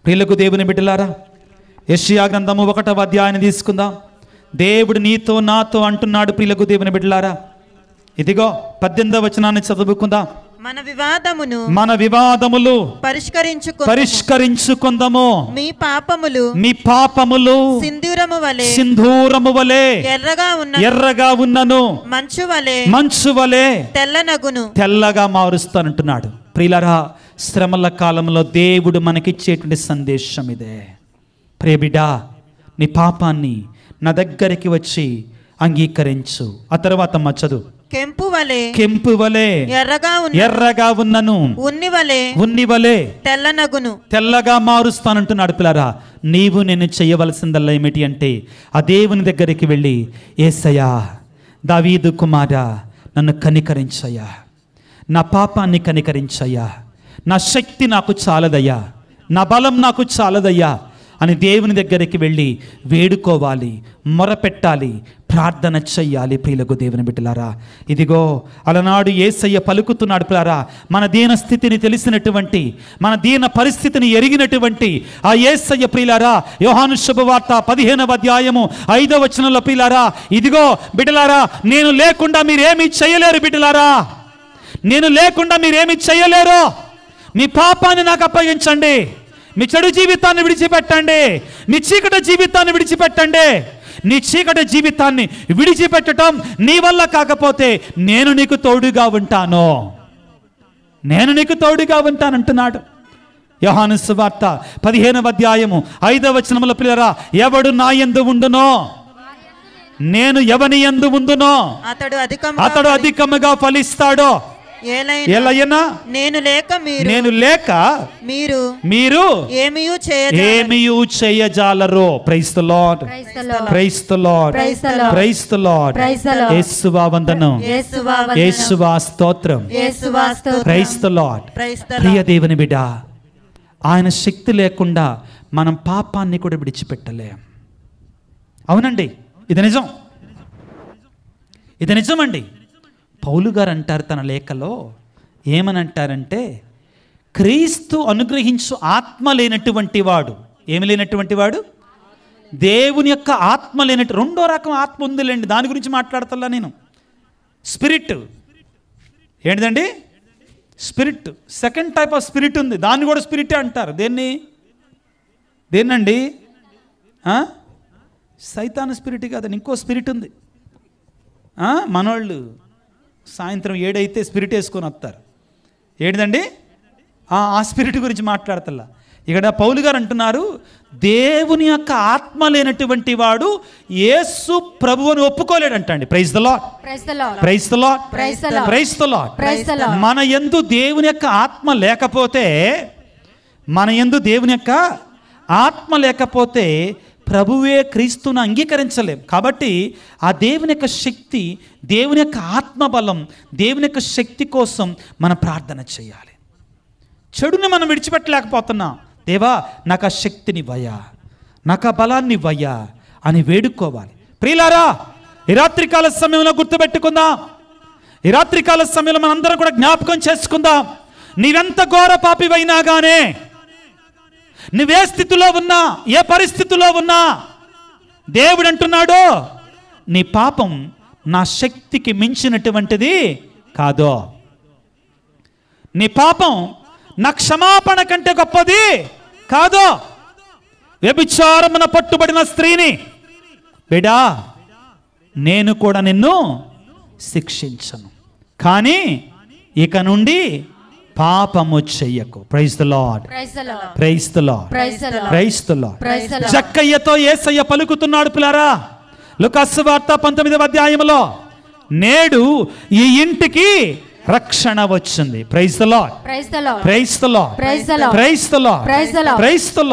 ప్రియులకు దేవుని బిడ్డలారా, యెషయా గ్రంథము 1వ అధ్యాయాన్ని తీసుకుందాం. దేవుడు నీతో నాతో అంటున్నాడు. ప్రియులకు దేవుని బిడ్డలారా, ఇదిగో 18వ వచనాన్ని చదువుకుందాం. మన వివాదములు పరిష్కరించుకుందాము. మీ పాపములు సింధూరము వలె ఎర్రగా ఉన్నను, మంచు వలె తెల్లగా మారుస్తానంటున్నాడు. ప్రియులారా, శ్రమల కాలంలో దేవుడు మనకిచ్చేటువంటి సందేశం ఇదే. ప్రియ బిడ్డా, నీ పాపాన్ని నా దగ్గరికి వచ్చి అంగీకరించు. ఆ తర్వాత చదువు. కెంపు వలె ఎర్రగా ఉన్నను, ఉన్ని వలె తెల్లగా మారుస్తానంటున్నాడు. పిల్లరా, నీవు నేను చేయవలసిందల్లా ఏమిటి అంటే, ఆ దేవుని దగ్గరికి వెళ్ళి, యేసయ్యా, దావీదు కుమారా, నన్ను కనికరించయ్యా, నా పాపాన్ని కనికరించయ్యా, నా శక్తి నాకు చాలదయ్యా, నా బలం నాకు చాలదయ్యా అని దేవుని దగ్గరికి వెళ్ళి వేడుకోవాలి, మొరపెట్టాలి, ప్రార్థన చెయ్యాలి. ప్రియులకు దేవుని బిడ్డలారా, ఇదిగో అలనాడు యేసయ్య పలుకుతున్నాడు. పిల్లారా, మన దీన స్థితిని తెలిసినటువంటి, మన దీన పరిస్థితిని ఎరిగినటువంటి ఆ యేసయ్య ప్రియులారా, యోహాను శుభవార్త 15వ అధ్యాయము 5వ వచనంలో, ప్రియులారా, ఇదిగో బిడ్డలారా, నేను లేకుండా మీరేమీ చేయలేరు. బిడ్డలారా, నేను లేకుండా మీరేమీ చేయలేరు. మీ పాపాన్ని నాకు అప్పగించండి, మీ చెడు జీవితాన్ని విడిచిపెట్టండి, మీ చీకటి జీవితాన్ని విడిచిపెట్టండి. నీ చీకటి జీవితాన్ని విడిచిపెట్టడం నీ వల్ల కాకపోతే నేను నీకు తోడుగా ఉంటాను, నేను నీకు తోడుగా ఉంటానంటున్నాడు. యోహాను సువార్త 15వ అధ్యాయము 5వ వచనములో, ప్రియులారా, ఎవడు నా యందు ఉండునో, నేను ఎవని యందు ఉండునో అతడు అధికముగా ఫలిస్తాడో. నేను లేక మీరు ఏమీయూ చేయజాలరు. Praise the lord, praise the lord, praise the Lord. యేసువా వందనం, యేసువా స్తోత్రం, ప్రైజ్ ది లార్డ్. ప్రియ దేవుని బిడ్డ, ఆయన శక్తి లేకుండా మనం పాపాన్ని కూడా విడిచిపెట్టలేం. అవునండి, ఇది నిజం, ఇది నిజమండి. పౌలు గారు అంటారు తన లేఖలో, ఏమని అంటారంటే, క్రీస్తు అనుగ్రహించు ఆత్మ లేనటువంటి వాడు, ఏమి లేనటువంటి వాడు, దేవుని యొక్క ఆత్మ లేనట్టు. రెండో రకం ఆత్మ ఉందిలేండి, దాని గురించి మాట్లాడతల్లా నేను. స్పిరిట్ ఏంటిదండి? Spirit. Second type of spirit ఉంది, దాన్ని కూడా స్పిరిటే అంటారు. దేన్నండి? సైతాను స్పిరిట్ కాదండి, ఇంకో స్పిరిట్ ఉంది. మనోళ్ళు సాయంత్రం 7 అయితే స్పిరిట్ వేసుకొని వస్తారు. ఏంటిదండి? ఆ స్పిరిట్ గురించి మాట్లాడతల్లా. ఇక్కడ పౌలు గారు అంటున్నారు, దేవుని యొక్క ఆత్మ లేనటువంటి వాడు యేసు ప్రభువుని ఒప్పుకోలేడంటండి. Praise the lord, praise the lord, praise the lord, praise the Lord. మన యందు దేవుని యొక్క ఆత్మ లేకపోతే, మన యందు దేవుని యొక్క ఆత్మ లేకపోతే ప్రభువే క్రీస్తును అంగీకరించలేం. కాబట్టి ఆ దేవుని యొక్క శక్తి, దేవుని యొక్క ఆత్మబలం, దేవుని యొక్క శక్తి కోసం మనం ప్రార్థన చేయాలి. చెడుని మనం విడిచిపెట్టలేకపోతున్నాం. దేవా, నాకు ఆ శక్తిని ఇవ్వయ్యా, నాకు ఆ బలాన్ని ఇవ్వయ్యా అని వేడుకోవాలి. ప్రియులారా, ఈ రాత్రికాల సమయంలో గుర్తుపెట్టుకుందాం. ఈ రాత్రికాల సమయంలో మనందరం కూడా జ్ఞాపకం చేసుకుందాం. నీవెంత ఘోర పాపివైనా గానే, నువ్వే స్థితిలో ఉన్నా, ఏ పరిస్థితిలో ఉన్నా, దేవుడు అంటున్నాడు, నీ పాపం నా శక్తికి మించినటువంటిది కాదు, నీ పాపం నా క్షమాపణ కంటే గొప్పది కాదు. వ్యభిచారమున పట్టుబడిన స్త్రీని, బిడా, నేను కూడా నిన్ను శిక్షించను, కానీ ఇక నుండి పాపము చెయ్యకు. Praise the lord, praise the lord, praise the Lord. జక్కయ్యతో యేసయ్య పలుకుతున్నాడు. పిల్లారా, లూకాసు సువార్త 19వ అధ్యాయంలో, నేడు ఈ ఇంటికి రక్షణ వచ్చింది. Praise the lord, praise the lord, praise the lord, praise the lord, praise the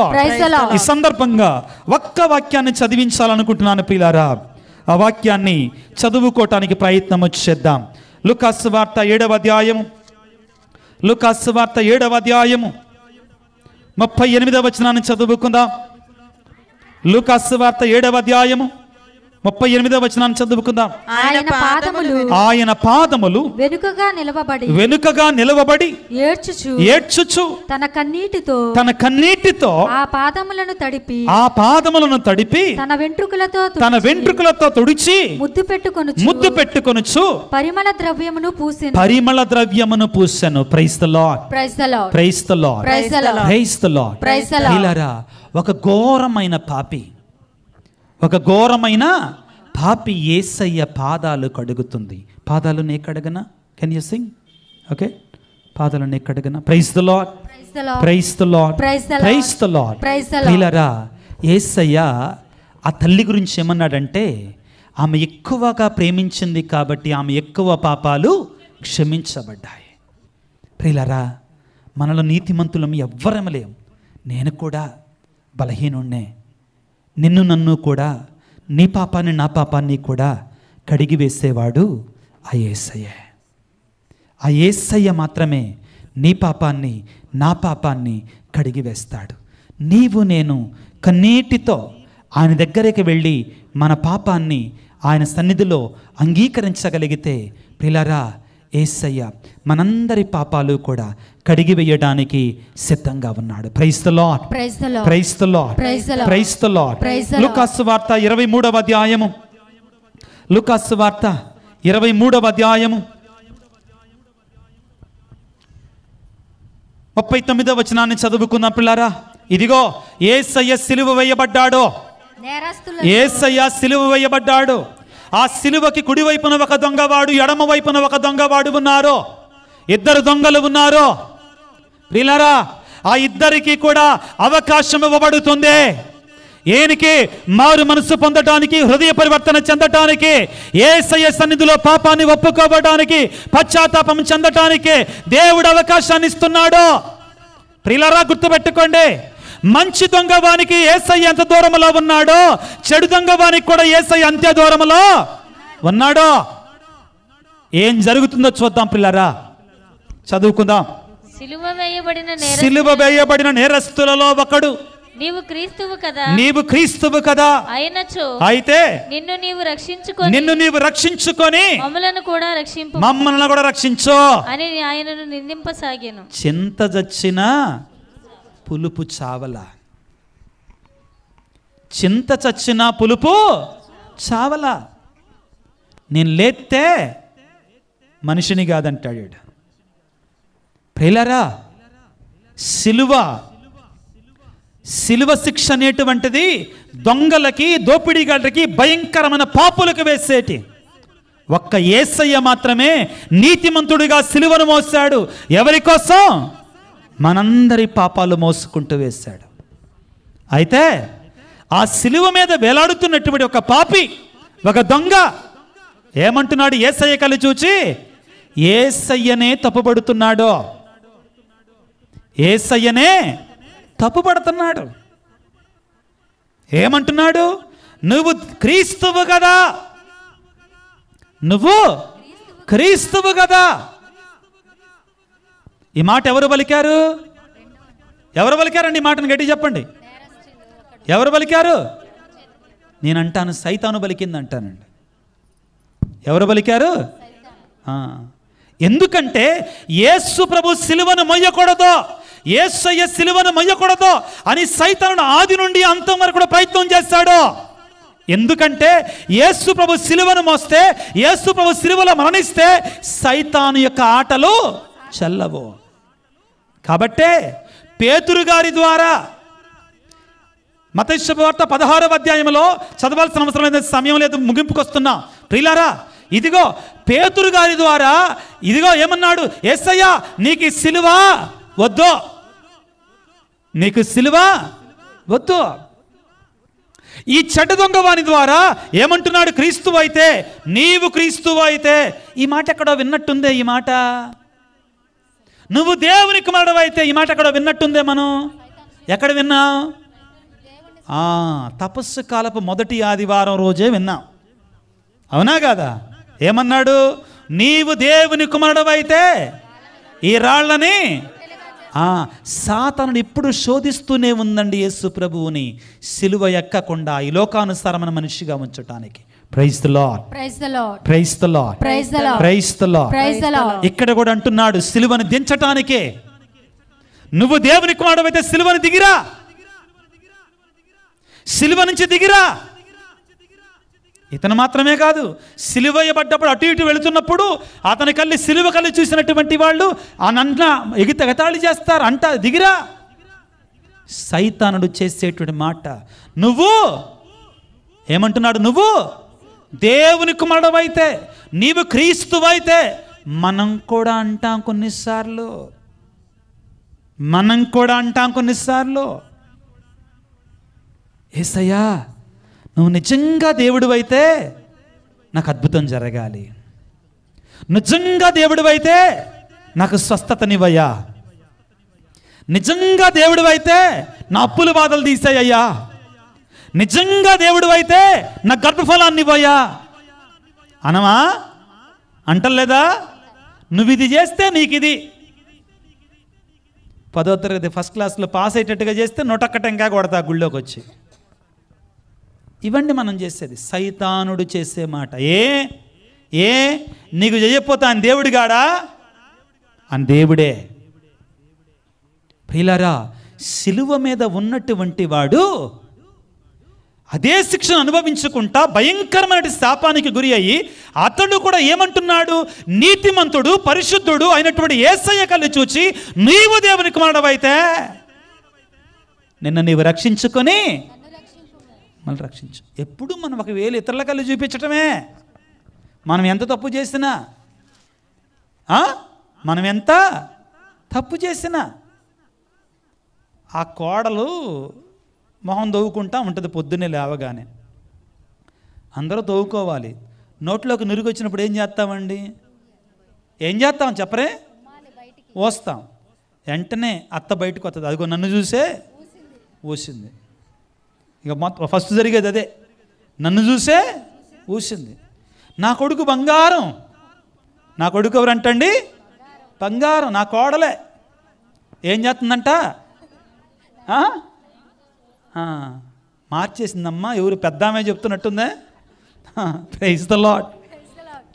lord. ఈ సందర్భంగా ఒక్క వాక్యాన్ని చదివించాలనుకుంటున్నాను. పిల్లారా, ఆ వాక్యాన్ని చదువుకోవటానికి ప్రయత్నం చేద్దాం. లూకాసు సువార్త 7వ అధ్యాయం, లూకాసు సువార్త 7వ అధ్యాయము 38వ వచనాన్ని చదువుకుందాం. లూకాసు సువార్త 7వ అధ్యాయము 38వ వచనాన్ని చదువుకుందాం. ఆయన పాదములు వెనుకగా నిలవబడి ఏడ్చుచు తన కన్నీటితో ఆ పాదములను తడిపి తన వెంట్రుకలతో తుడిచి ముద్దు పెట్టుకొనుచు పరిమళ ద్రవ్యమును పూసెను. Praise the lord. Praise the lord. Praise the Lord. ప్రియులారా, ఒక ఘోరమైన పాపి యేసయ్య పాదాలు కడుగుతుంది. పాదాలు నే కడగనా? Can you sing? ఓకే, పాదాలు నే కడగనా? Praise the lord. Praise the lord. Praise the Lord. ప్రియులారా, యేసయ్య ఆ తల్లి గురించి ఏమన్నాడంటే, ఆమె ఎక్కువగా ప్రేమించింది కాబట్టి ఆమె ఎక్కువ పాపాలు క్షమించబడ్డాయి. ప్రియులారా, మనలో నీతిమంతులం ఎవ్వరమలేం. నేను కూడా బలహీనుణ్ణే. నన్ను కూడా, నీ పాపాన్ని నా పాపాన్ని కూడా కడిగి వేసేవాడు ఆ యేసయ్యే. ఆ యేసయ్య మాత్రమే నీ పాపాన్ని నా పాపాన్ని కడిగి వేస్తాడు. నీవు నేను కన్నీటితో ఆయన దగ్గరికి వెళ్ళి మన పాపాన్ని ఆయన సన్నిధిలో అంగీకరించగలిగితే, ప్రియులారా, యేసయ్య మనందరి పాపాలు కూడా కడిగి వేయడానికి సిద్ధంగా ఉన్నాడు. Praise the lord. Praise the lord. Praise the lord. Praise the lord. లూకాసు వార్త 23వ అధ్యాయము. లూకాసు వార్త 23వ అధ్యాయము 39వ వచనాన్ని చదువుకుందాం పిల్లారా. ఇదిగో యేసయ్య సిలువ వేయబడ్డాడు. యేసయ్య సిలువ వేయబడ్డాడు. ఆ సిలువకి కుడివైపున ఒక దొంగవాడు, ఎడమ వైపున ఒక దొంగవాడు ఉన్నారు. ఇద్దరు దొంగలు ఉన్నారు. ప్రియులారా, ఆ ఇద్దరికి కూడా అవకాశం ఇవ్వబడుతుంది. ఏనికి? మారు మనసు పొందటానికి, హృదయ పరివర్తన చెందటానికి, యేసయ్య సన్నిధిలో పాపాన్ని ఒప్పుకోవడానికి, పశ్చాత్తాపం చెందటానికి దేవుడు అవకాశాన్ని ఇస్తున్నాడు. ప్రియులారా, గుర్తుపెట్టుకోండి, మంచి దొంగవానికి యేసయ్య ఎంత దూరంలో ఉన్నాడో, చెడు దొంగవానికి కూడా యేసయ్య అంతే దూరంలో ఉన్నాడో. ఏం జరుగుతుందో చూద్దాం పిల్లరా, చదువుకుందాం. సిలువ వేయబడిన నేరస్తులలో ఒకడు, నీవు క్రీస్తువు కదా, అయితే నిన్ను నీవు రక్షించుకొని మమ్మల్ని కూడా రక్షించు అని ఆయనను నిందింపసాగాను. చింత చచ్చిన పులుపు చావల. చింత చచ్చిన పులుపు చావల. నేను లేస్తే మనిషిని కాదంటాడు. ప్రియులారా, సిలువ శిక్ష అనేటువంటిది దొంగలకి, దోపిడీగాళ్ళకి, భయంకరమైన పాపులకు వేసేటి. ఒక్క యేసయ్య మాత్రమే నీతిమంతుడిగా సిలువను మోసాడు. ఎవరి కోసం? మనందరి పాపాలు మోసుకుంటూ వేశాడు. అయితే ఆ సిలువ మీద వేలాడుతున్నటువంటి ఒక పాపి, ఒక దొంగ ఏమంటున్నాడు? యేసయ్య కళ్ళు చూచి యేసయ్యనే తప్పుపడుతున్నాడు. యేసయ్యనే తప్పుపడుతున్నాడు. ఏమంటున్నాడు? నువ్వు క్రీస్తువు కదా, నువ్వు క్రీస్తువు కదా. ఈ మాట ఎవరు పలికారు? ఎవరు పలికారండి ఈ మాటను? గట్టి చెప్పండి. ఎవరు పలికారు? నేను అంటాను సైతాను పలికింది అంటానండి. ఎవరు పలికారు? ఎందుకంటే యేసు ప్రభు సిలువను మొయ్యకూడదు, యేసయ్య సిలువను మొయ్యకూడదు అని సైతాను ఆది నుండి అంతం వరకు కూడా ప్రయత్నం చేశాడు. ఎందుకంటే యేసు ప్రభు సిలువను మోస్తే, యేసు ప్రభు సిలువలో మరణిస్తే సైతాను యొక్క ఆటలు చెల్లవు. కాబట్టే పేతురు గారి ద్వారా మత్తయి శుభవార్త 16వ అధ్యాయంలో చదవాల్సిన అవసరం లేదు, సమయం లేదు, ముగింపుకు వస్తున్నా. ప్రియులారా, ఇదిగో పేతురు గారి ద్వారా ఇదిగో ఏమన్నాడు? యేసయ్య నీకు సిలువ వద్దు, నీకు సిలువ వద్దు. ఈ చెడ్డ దొంగవాని ద్వారా ఏమంటున్నాడు? క్రీస్తువు అయితే, నీవు క్రీస్తువు అయితే. ఈ మాట ఎక్కడో విన్నట్టుందే. ఈ మాట నువ్వు దేవుని కుమారుడు అయితే, ఈ మాట ఎక్కడో విన్నట్టుందే. మనం ఎక్కడ విన్నాం? తపస్సు కాలపు మొదటి ఆదివారం రోజే విన్నాం. అవునా కాదా? ఏమన్నాడు? నీవు దేవుని కుమారుడు అయితే ఈ రాళ్ళని. సాతానుడు ఇప్పుడు శోధిస్తూనే ఉందండి యేసు ప్రభువుని సిలువ ఎక్కకుండా ఈ లోకానుసారమైన మనిషిగా ఉంచటానికి. Praise the lord, praise the lord, praise the lord, praise the lord, praise the lord, praise the lord. ఇక్కడ కూడా అంటున్నాడు సిలువను దించటానికే. నువ్వు దేవుని కుమారుడవైతే సిలువను దిగిరా, సిలువ నుంచి దిగిరా. ఇతను మాత్రమే కాదు, సిలువ వేయబడ్డప్పుడు అటు ఇటు వెళుతున్నప్పుడు అతని కళ్ళి సిలువ కళ్ళి చూసినటువంటి వాళ్ళు అనంట ఎగతాళి చేస్తారు. అంట దిగిరా. సైతానుడు చేసేటువంటి మాట. నువ్వు ఏమంటున్నాడు? నువ్వు దేవుని కుమారుడవైతే, నీవు క్రీస్తువైతే. మనం కూడా అంటాం కొన్నిసార్లు, యేసయ్యా నువ్వు నిజంగా దేవుడివైతే నాకు అద్భుతం జరగాలి, నిజంగా దేవుడివైతే నాకు స్వస్థతనివ్వయ్యా, నిజంగా దేవుడివైతే నా అప్పుల బాధలు తీసేయ్యా, నిజంగా దేవుడివైతే నా గర్భఫలాన్ని ఇవ్వయ్యా అనమా? అంటలేదా? నువ్వు ఇది చేస్తే నీకు ఇది. 10వ తరగతి ఫస్ట్ క్లాస్లో పాస్ అయ్యేటట్టుగా చేస్తే 101 టెంకాయ కొడతా గుళ్ళోకి వచ్చి. ఇవన్నీ మనం చేసేది. సైతానుడు చేసే మాట. ఏ నీకు చేయకపోతే ఆయన దేవుడి గాడా? ఆయన దేవుడే. ప్రియులారా, సిలువ మీద ఉన్నటువంటి వాడు అదే శిక్షను అనుభవించుకుంటా భయంకరమైన శాపానికి గురి అయ్యి అతడు కూడా ఏమంటున్నాడు? నీతిమంతుడు పరిశుద్ధుడు అయినటువంటి యేసయ్య కళ్ళు చూచి నీవు దేవుని కుమారుడవైతే నిన్ను నీవు రక్షించుకొని మళ్ళీ రక్షించు. ఎప్పుడు మనం ఒక వేలు ఇతరుల కళ్ళు చూపించటమే. మనం ఎంత తప్పు చేసినా, మనం ఎంత తప్పు చేసినా ఆ కోడలు మొహం తవ్వుకుంటా ఉంటుంది పొద్దున్నే లేవగానే. అందరూ తవ్వుకోవాలి. నోట్లోకి నురుగు వచ్చినప్పుడు ఏం చేస్తామండి? ఏం చేస్తాం చెప్పరే? ఓస్తాం. వెంటనే అత్త బయటకు వస్తుంది. అదిగో నన్ను చూసే ఊసింది. ఇక మొత్తం ఫస్ట్ జరిగేది అదే. నన్ను చూసే ఊసింది. నా కొడుకు బంగారం. నా కొడుకు ఎవరంటండి? బంగారం. నా కోడలే ఏం చేస్తుందంట? మార్చేసిందమ్మా. ఎవరు పెద్ద ఆమె చెప్తున్నట్టుందే. Praise the lord,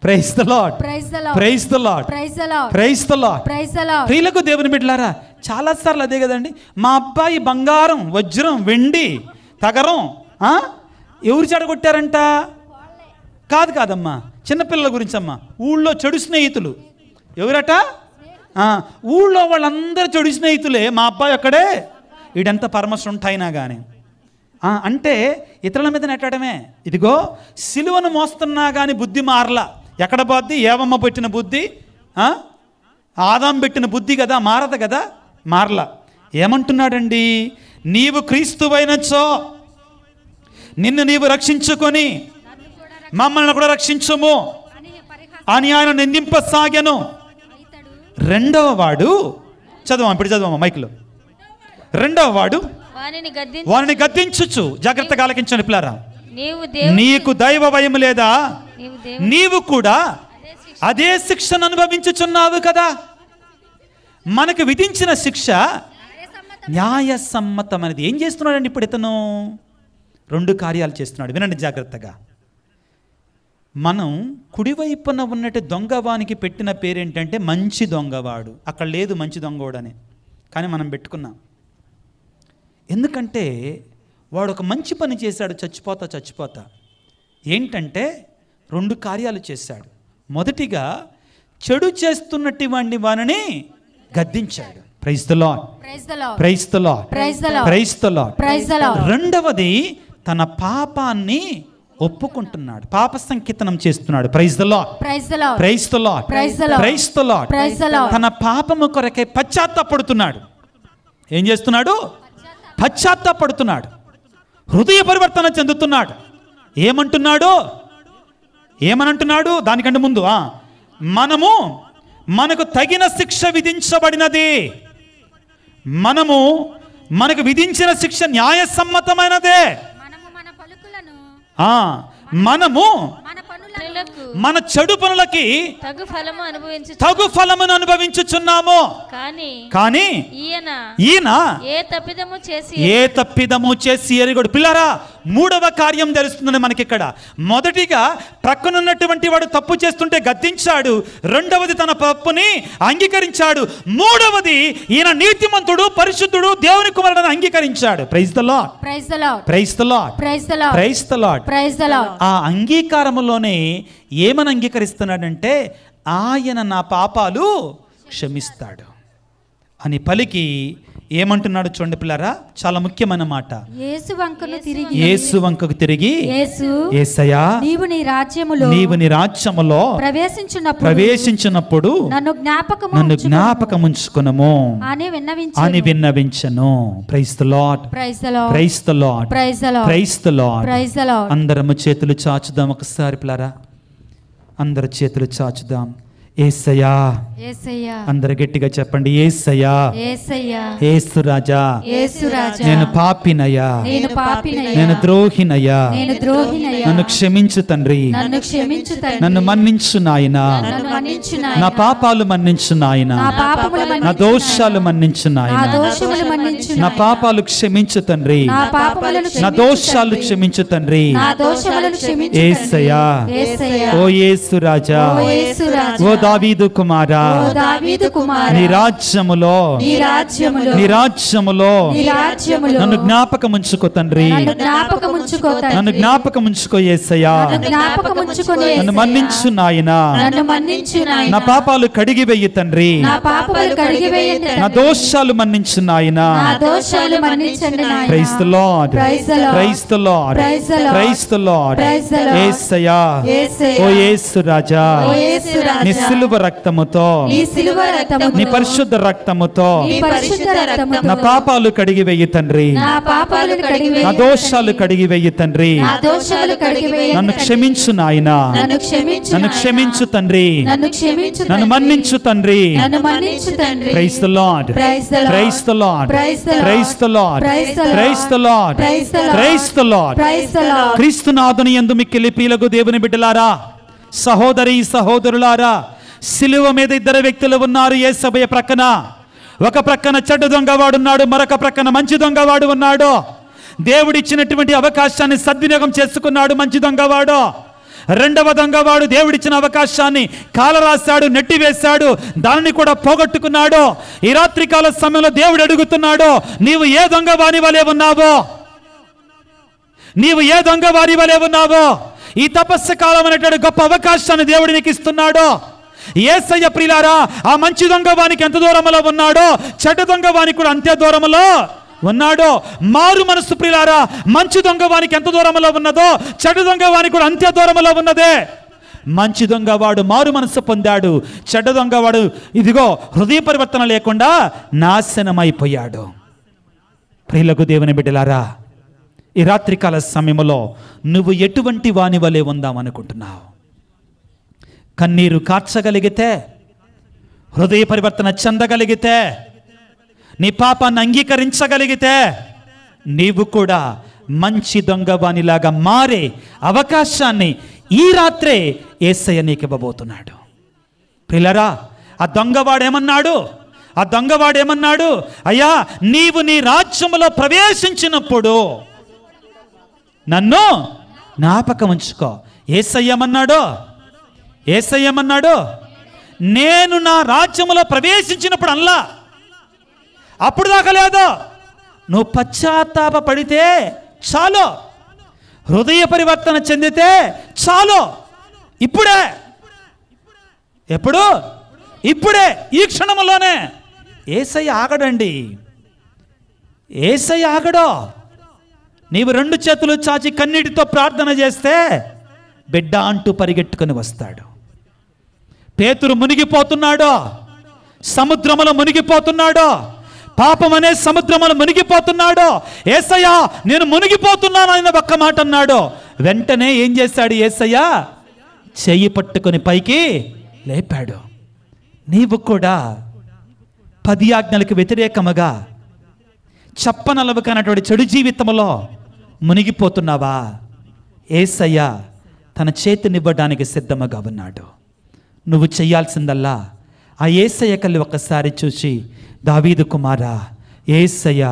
praise the lord, praise the lord, praise the lord, praise the lord, praise the Lord. ప్రియులకు దేవుని బిడ్డలారా, చాలాసార్లు అదే కదండి. మా అబ్బాయి బంగారం, వజ్రం, వెండి, తగరం. ఎవరు చెడగొట్టారంట? కాదమ్మా, చిన్నపిల్లల గురించి అమ్మా. ఊళ్ళో చెడు స్నేహితులు. ఎవరట? ఊళ్ళో వాళ్ళందరూ చెడు స్నేహితులే. మా అబ్బాయి ఒక్కడే వీడంతా పరమశుంఠైనా కానీ అంటే ఇతరుల మీద నెట్టడమే. ఇదిగో సిలువను మోస్తున్నా కానీ బుద్ధి మారలా. ఎక్కడ పోద్ది? ఏవమ్మ పెట్టిన బుద్ధి, ఆదాం పెట్టిన బుద్ధి కదా, మారదు కదా, మారలా. ఏమంటున్నాడండి? నీవు క్రీస్తువైనచో నిన్ను నీవు రక్షించుకొని మమ్మల్ని కూడా రక్షించుము అని ఆయన నిందింపసాగాను. రెండవ వాడు చదవమ్మా, ఇప్పుడు చదవమ్మా మైక్లో. రెండవ వాడు వారిని గద్దించుచు, జాగ్రత్తగా ఆలకించండి పిల్లారా, నీకు దైవ భయం లేదా? నీవు కూడా అదే శిక్షను అనుభవించుచున్నావు కదా. మనకు విధించిన శిక్ష న్యాయసమ్మతమైనది. ఏం చేస్తున్నాడండి ఇప్పుడు ఇతను? 2 కార్యాలు చేస్తున్నాడు. వినండి జాగ్రత్తగా. మనం కుడివైపున ఉన్నట్టు దొంగవానికి పెట్టిన పేరేంటంటే మంచి దొంగవాడు. అక్కడ లేదు మంచి దొంగవాడని, కానీ మనం పెట్టుకున్నాం. ఎందుకంటే వాడు ఒక మంచి పని చేశాడు. చచ్చిపోతా ఏంటంటే 2 కార్యాలు చేశాడు. మొదటిగా చెడు చేస్తున్నట్టు వాడిని గద్దించాడు. Praise the lord, praise the lord, praise the lord, praise the lord, praise the Lord. రెండవది తన పాపాన్ని ఒప్పుకుంటున్నాడు, పాప సంకీర్తనం చేస్తున్నాడు. Praise the lord, praise the lord, praise the lord, praise the lord, praise the lord, praise the Lord. తన పాపము కొరకై పశ్చాత్తాపడుతున్నాడు. ఏం చేస్తున్నాడు? పశ్చాత్తాపడుతున్నాడు. హృదయ పరివర్తన చెందుతున్నాడు. ఏమనంటున్నాడు? దానికంటే ముందు మనకు తగిన శిక్ష విధించబడినది. మనకు విధించిన శిక్ష న్యాయసమ్మతమైనదే. మనము మన చెడు పనులకి తగు ఫలమును అనుభవించుచున్నాము. కానీ ఈయన ఏ తప్పిదము చేసి ఎరిగడు. పిల్లరా, మూడవ కార్యం తెలుస్తుందని మనకి ఇక్కడ. మొదటిగా ప్రక్కనున్నటువంటి వాడు తప్పు చేస్తుంటే గద్దించాడు. రెండవది తన తప్పుని అంగీకరించాడు. మూడవది ఈయన నీతిమంతుడు, పరిశుద్ధుడు, దేవుని కుమారుడని అంగీకరించాడు. Praise the lord, praise the lord, praise the lord, praise the lord, praise the lord, praise the lord. ఆ అంగీకారములోనే ఏమని అంగీకరిస్తున్నాడంటే ఆయన నా పాపాలు క్షమిస్తాడు అని పలికి ఏమంటున్నాడు చూడండి పిల్లరా, చాలా ముఖ్యమైన మాట. యేసు వంకకు తిరిగి యేసయ్యా నీవు నీ రాజ్యములో ప్రవేశించినప్పుడు నన్ను జ్ఞాపకముంచుకొనుము అని విన్నవించెను. Praise the lord, praise the lord, praise the lord, praise the lord, praise the lord. Praise the Lord. అందరము చేతులు చాచుదాం ఒకసారి పిల్లరా, అందరు చేతులు చాచుదాం. యేసయ్యా, యేసయ్యా, అందరు గట్టిగా చెప్పండి. యేసయ్యా, యేసయ్యా, యేసు రాజా, యేసు రాజా, నేను పాపినయ్యా, నేను పాపినయ్యా, నేను ద్రోహినయ్యా, నేను ద్రోహినయ్యా, నన్ను క్షమించు తండ్రి, నన్ను క్షమించు తండ్రి, నన్ను మన్నించు నాయనా, నన్ను మన్నించు నాయనా, నా పాపాలు మన్నించు నాయనా, నా పాపములు మన్నించు, నా దోషాలు మన్నించు నా నాయనా, దోషములు మన్నించు, నా పాపాలు క్షమించు తండ్రి, నా పాపములను నా దోషాలు క్షమించు తండ్రి. నా దోషములను క్షమించు యేసయ్యా, యేసయ్యా, ఓ యేసు రాజా, ఓ యేసు రాజా, ఓ దావీదు కుమారా, ఓ దావీదు కుమారా, నీ రాజ్యములో నన్ను జ్ఞాపకముంచుకో తండ్రి, నన్ను జ్ఞాపకముంచుకో యేసయ్యా, నన్ను మన్నించు నాయనా, నా పాపాలు కడిగి వెయ్యి తండ్రి, నా దోషాలు మన్నించు నాయనా. Praise the lord, praise the lord, praise the Lord. యేసయ్యా, ఓ యేసు రాజా, నీ సిలువ రక్తముతో, నీ పరిశుద్ధ రక్తముతో నా పాపాలు కడిగి వెయ్యి తండ్రి, నా దోషాలు కడిగి వెయ్యి తండ్రి, నన్ను క్షమించు నాయనా, నన్ను క్షమించు తండ్రి, నన్ను మన్నించు తండ్రి. Praise the lord, praise the lord, praise the lord, praise the lord, praise the Lord. క్రీస్తునాథుని యందు మిక్కిలి ప్రియులకు దేవుని బిడ్డలారా, సహోదరి సహోదరులారా, సిలువ మీద ఇద్దరు వ్యక్తులు ఉన్నారు యేసయ్య ప్రక్కన. ఒక ప్రక్కన చెడ్డ దొంగవాడున్నాడు, మరొక ప్రక్కన మంచి దొంగవాడు ఉన్నాడు. దేవుడిచ్చినటువంటి అవకాశాన్ని సద్వినియోగం చేసుకున్నాడు మంచి దొంగవాడు. రెండవ దొంగవాడు దేవుడిచ్చిన అవకాశాన్ని కాలరాశాడు, నెట్టివేశాడు, దానిని కూడా పోగొట్టుకున్నాడు. ఈ రాత్రికాల సమయంలో దేవుడు అడుగుతున్నాడు, నీవు ఏ దొంగవాని వలె ఉన్నావో, నీవు ఏ దొంగవాని వలె ఉన్నావో? ఈ తపస్సు కాలం అనేటువంటి గొప్ప అవకాశాన్ని దేవుడు నీకు ఇస్తున్నాడు. యేసయ్య ప్రియులారా, ఆ మంచి దొంగవానికి ఎంత దూరంలో ఉన్నాడో చెడ్డ దొంగవానికి కూడా అంతే దూరంలో ఉన్నాడు. మారు మనస్సు ప్రియులారా, మంచి దొంగవానికి ఎంత దూరంలో ఉన్నదో చెడ్డ దొంగవానికి కూడా అంతే దూరంలో ఉన్నదే. మంచి దొంగవాడు మారు మనస్సు పొందాడు, చెడ్డ దొంగవాడు ఇదిగో హృదయ పరివర్తన లేకుండా నాశనమైపోయాడు. ప్రియులకు దేవుని బిడ్డలారా, ఈ రాత్రికాల సమయంలో నువ్వు ఎటువంటి వాని వలె ఉందామనుకుంటున్నావు? కన్నీరు కార్చగలిగితే, హృదయ పరివర్తన చెందగలిగితే, నీ పాపాన్ని అంగీకరించగలిగితే నీవు కూడా మంచి దొంగవానిలాగా మారే అవకాశాన్ని ఈ రాత్రే యేసయ్య నీకు ఇవ్వబోతున్నాడు. ప్రియులారా, ఆ దొంగవాడేమన్నాడు? అయ్యా, నీవు నీ రాజ్యములో ప్రవేశించినప్పుడు నన్ను జ్ఞాపకం ఉంచుకో. యేసయ్యమన్నాడు, నేను నా రాజ్యములో ప్రవేశించినప్పుడు అల్లా, అప్పుడు దాకా లేదు. నువ్వు పశ్చాత్తాప పడితే చాలు, హృదయ పరివర్తన చెందితే చాలు. ఇప్పుడే, ఎప్పుడు? ఇప్పుడే, ఈ క్షణంలోనే. యేసయ్య ఆగడండి, యేసయ్య ఆగడు. నీవు రెండు చేతులు చాచి కన్నీటితో ప్రార్థన చేస్తే బిడ్డ అంటూ పరిగెట్టుకుని వస్తాడు. పేతురు మునిగిపోతున్నాడు, సముద్రములో మునిగిపోతున్నాడు, పాపం అనే సముద్రములో మునిగిపోతున్నాడు. యేసయ్య, నేను మునిగిపోతున్నాను ఆయన ఒక్క మాట అన్నాడు. వెంటనే ఏం చేశాడు యేసయ్య? చెయ్యి పట్టుకొని పైకి లేపాడు. నీవు కూడా 10 ఆజ్ఞలకు వ్యతిరేకముగా చెప్పనలవు కానటువంటి చెడు జీవితంలో మునిగిపోతున్నావా? యేసయ్య తన చేతినివ్వడానికి సిద్ధముగా ఉన్నాడు. నువ్వు చెయ్యాల్సిందల్లా ఆ యేసయ్య కళ్ళు ఒక్కసారి చూసి, దావీదు కుమారా, యేసయ్య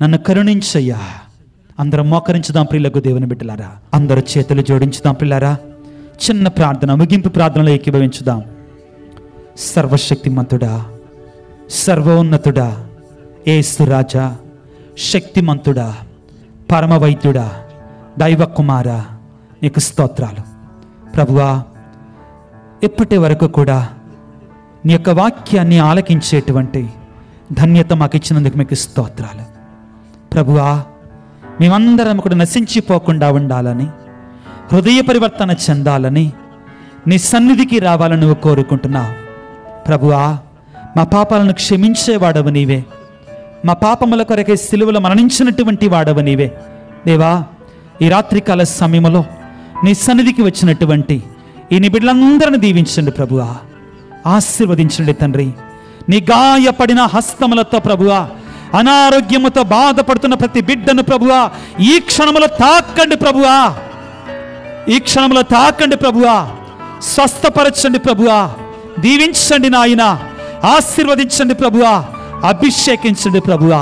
నన్ను కరుణించయ్యా అందరం మోకరించుదాం ప్రియులకు దేవుని బిడ్డలారా. అందరూ చేతులు జోడించుదాం ప్రియులారా. చిన్న ప్రార్థన, ముగింపు ప్రార్థనలో ఏకీభవించుదాం. సర్వశక్తిమంతుడా, సర్వోన్నతుడా, యేసు రాజా, శక్తిమంతుడా, పరమవైద్యుడా, దైవ కుమారా, నీకు స్తోత్రాలు ప్రభువా. ఇప్పటి వరకు కూడా నీ యొక్క వాక్యాన్ని ఆలకించేటువంటి ధన్యత మాకు ఇచ్చినందుకు మీకు స్తోత్రాలు ప్రభువా. మేమందరం కూడా నశించిపోకుండా ఉండాలని, హృదయ పరివర్తన చెందాలని, నీ సన్నిధికి రావాలని నువ్వు కోరుకుంటున్నావు ప్రభువా. మా పాపాలను క్షమించేవాడవు నీవే, మా పాపముల కొరకే సిలువలో మరణించినటువంటి వాడవు నీవే దేవా. ఈ రాత్రికాల సమయంలో నీ సన్నిధికి వచ్చినటువంటి ఈ నీ బిడ్డలందరిని దీవించండి ప్రభువా, ఆశీర్వదించండి తండ్రి. నీ గాయపడిన హస్తములతో ప్రభువా, అనారోగ్యముతో బాధపడుతున్న ప్రతి బిడ్డను ప్రభువా ఈ క్షణములో తాకండి ప్రభువా, ఈ క్షణంలో తాకండి ప్రభువా, స్వస్థపరచండి ప్రభువా, దీవించండి నాయన, ఆశీర్వదించండి ప్రభువా, అభిషేకించండి ప్రభువా.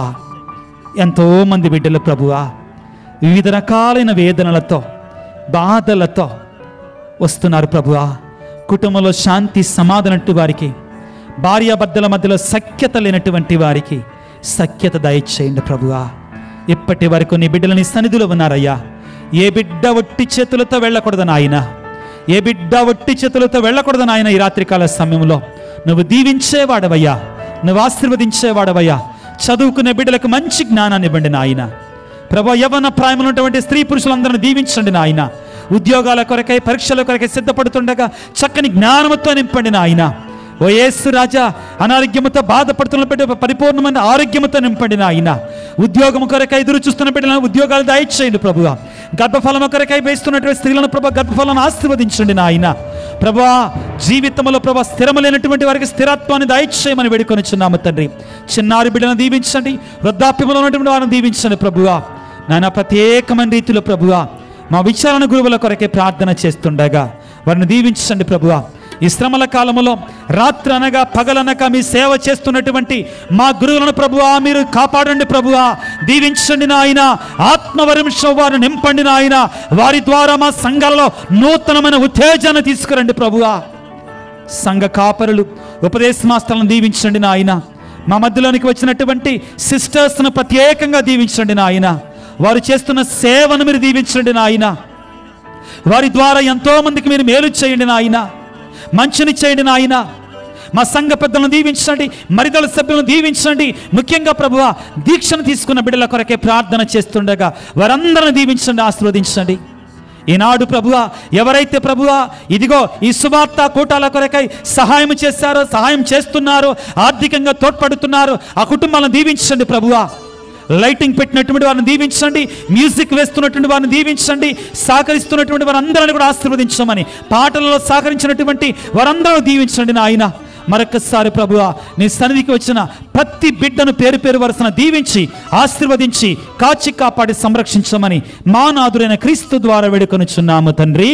ఎంతో మంది బిడ్డలు ప్రభువా వివిధ రకాలైన వేదనలతో, బాధలతో వస్తున్నారు ప్రభువా. కుటుంబంలో శాంతి సమాధానట్టు వారికి, భార్యాభర్తల మధ్యలో సఖ్యత లేనటువంటి వారికి సఖ్యత దయచేయండి ప్రభువా. ఇప్పటి వరకు నీ బిడ్డలని సన్నిధిలో ఉన్నారయ్యా. ఏ బిడ్డ ఒట్టి చేతులతో వెళ్ళకూడదు నాయన, ఏ బిడ్డ ఒట్టి చేతులతో వెళ్ళకూడదు నాయన. ఈ రాత్రికాల సమయంలో నువ్వు దీవించేవాడవయ్యా, నువ్వు ఆశీర్వదించేవాడవయ్యా. చదువుకునే బిడ్డలకు మంచి జ్ఞానాన్ని ఇవ్వండి నాయన ప్రభా. యవ్వన ప్రాయములు ఉన్నటువంటి స్త్రీ పురుషులందరినీ దీవించండి నాయన. ఉద్యోగాల కొరకై, పరీక్షల కొరకై సిద్ధపడుతుండగా చక్కని జ్ఞానముతో నింపండి నాయన. ఓ యేసు రాజా, అనారోగ్యముతో బాధపడుతున్న బిడ్డ పరిపూర్ణమైన ఆరోగ్యముతో నింపండి నాయన. ఉద్యోగం కొరకై ఎదురు చూస్తున్న బిడ్డలను ఉద్యోగాలు దయచేయండి ప్రభువా. గర్భఫలం కొరకై వేస్తున్నటువంటి స్త్రీలను ప్రభా గర్భఫలను ఆశీర్వదించండి నాయన ప్రభా. జీవితంలో ప్రభా స్థిరము లేనటువంటి వారికి స్థిరత్వాన్ని దయచేయమని వేడుకొనిచున్నాము తండ్రి. చిన్నారి బిడ్డలను దీవించండి, వృద్ధాప్యములో ఉన్నటువంటి వారిని దీవించండి ప్రభువా. నాయన ప్రత్యేకమైన రీతిలో ప్రభువా మా విచారణ గురువుల కొరకే ప్రార్థన చేస్తుండగా వారిని దీవించండి ప్రభువా. ఈ శ్రమల కాలంలో రాత్రి అనగా పగలనక మీ సేవ చేస్తున్నటువంటి మా గురువులను ప్రభువా మీరు కాపాడండి ప్రభువా, దీవించండి నాయన. ఆత్మవరించం వారిని నింపండి నాయన. వారి ద్వారా మా సంఘాలలో నూతనమైన ఉత్తేజాన్ని తీసుకురండి ప్రభువా. సంఘ కాపరులు, ఉపదేశ మాస్టర్లను దీవించండి నాయన. మా మధ్యలోనికి వచ్చినటువంటి సిస్టర్స్ను ప్రత్యేకంగా దీవించండి నాయన. వారు చేస్తున్న సేవను మీరు దీవించండి నాయన. వారి ద్వారా ఎంతో మందికి మీరు మేలు చేయండి నాయన, మంచిని చేయండి నాయన. మా సంఘ పెద్దలను దీవించండి, మరిదల సభ్యులను దీవించండి. ముఖ్యంగా ప్రభువా దీక్షను తీసుకున్న బిడ్డల కొరకే ప్రార్థన చేస్తుండగా వారందరిని దీవించండి, ఆశీర్వదించండి. ఈనాడు ప్రభువా ఎవరైతే ప్రభువా ఇదిగో ఈ సువార్త కూటాల కొరకై సహాయం చేశారో, సహాయం చేస్తున్నారో, ఆర్థికంగా తోడ్పడుతున్నారో ఆ కుటుంబాలను దీవించండి ప్రభువా. లైటింగ్ పెట్టినటువంటి వారిని దీవించండి, మ్యూజిక్ వేస్తున్నటువంటి వారిని దీవించండి, సహకరిస్తున్నటువంటి వారందరిని కూడా ఆశీర్వదించమని, పాటలలో సహకరించినటువంటి వారందరూ దీవించండి నాయన. మరొకసారి ప్రభువా నీ సన్నిధికి వచ్చిన ప్రతి బిడ్డను పేరు పేరు వరుసన దీవించి ఆశీర్వదించి కాచి కాపాడి సంరక్షించమని మా నాథుడైన క్రీస్తు ద్వారా వేడుకొనుచున్నాము తండ్రి.